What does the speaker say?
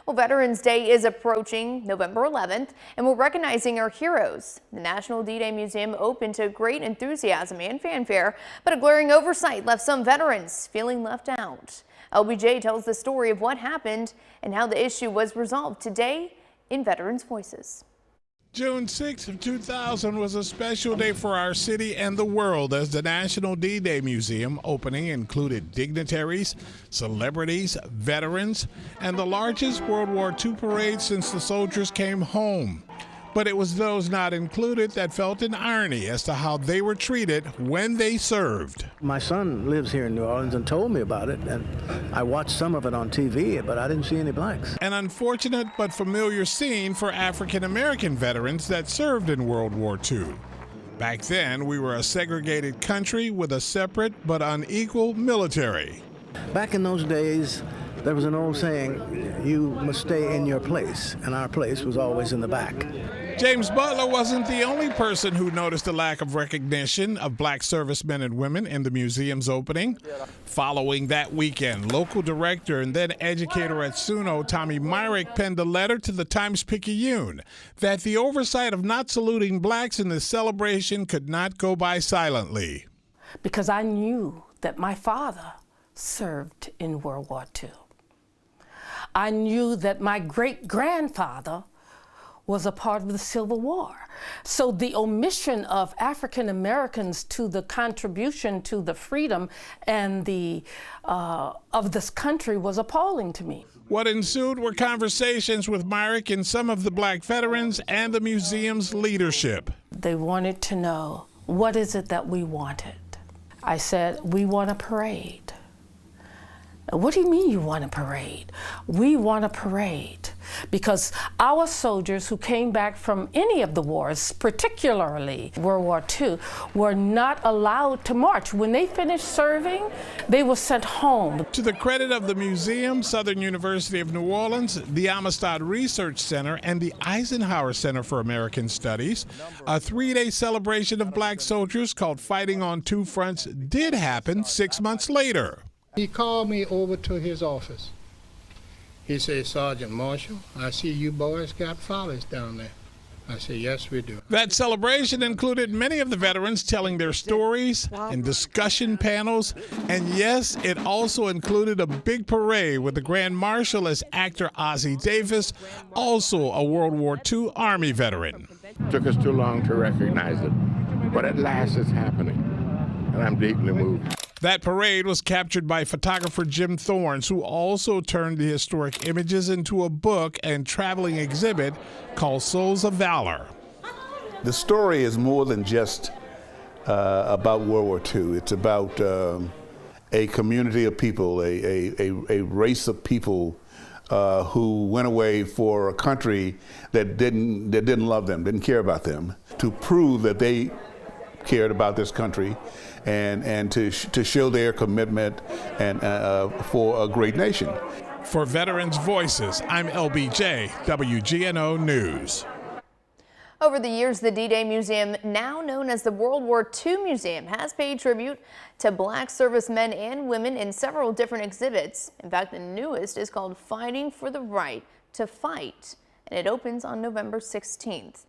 Well, Veterans Day is approaching November 11th, and we're recognizing our heroes. The National D-Day Museum opened to great enthusiasm and fanfare, but a glaring oversight left some veterans feeling left out. LBJ tells the story of what happened and how the issue was resolved today in Veterans Voices. June 6th of 2000 was a special day for our city and the world as the National D-Day Museum opening included dignitaries, celebrities, veterans, and the largest World War II parade since the soldiers came home. But it was those not included that felt an irony as to how they were treated when they served. My son lives here in New Orleans and told me about it, and I watched some of it on TV, but I didn't see any blacks. An unfortunate but familiar scene for African-American veterans that served in World War II. Back then, we were a segregated country with a separate but unequal military. Back in those days, there was an old saying, you must stay in your place, and our place was always in the back. James Butler wasn't the only person who noticed the lack of recognition of black servicemen and women in the museum's opening. Following that weekend, local director and then educator at SUNO, Tommy Myrick, penned a letter to the Times-Picayune that the oversight of not saluting blacks in this celebration could not go by silently. Because I knew that my father served in World War II. I knew that my great-grandfather was a part of the Civil War. So the omission of African Americans to the contribution to the freedom and the of this country was appalling to me. What ensued were conversations with Myrick and some of the black veterans and the museum's leadership. They wanted to know, what is it that we wanted? I said, we want a parade. What do you mean you want a parade? We want a parade because our soldiers who came back from any of the wars, particularly World War II, were not allowed to march. When they finished serving, they were sent home. To the credit of the museum, Southern University of New Orleans, the Amistad Research Center, and the Eisenhower Center for American Studies, a three-day celebration of black soldiers called Fighting on Two Fronts did happen 6 months later. He called me over to his office. He said, Sergeant Marshall, I see you boys got follies down there. I said, yes, we do. That celebration included many of the veterans telling their stories and discussion panels. And yes, it also included a big parade with the Grand Marshal as actor Ozzie Davis, also a World War II Army veteran. It took us too long to recognize it, but at last it's happening, and I'm deeply moved. That parade was captured by photographer Jim Thorns, who also turned the historic images into a book and traveling exhibit called Souls of Valor. The story is more than just about World War II. It's about a community of people, a race of people who went away for a country that didn't love them, didn't care about them, to prove that they cared about this country and to show their commitment and for a great nation. For Veterans Voices, I'm LBJ, WGNO News. Over the years, the D-Day Museum, now known as the World War II Museum, has paid tribute to black servicemen and women in several different exhibits. In fact, the newest is called Fighting for the Right to Fight, and it opens on November 16th.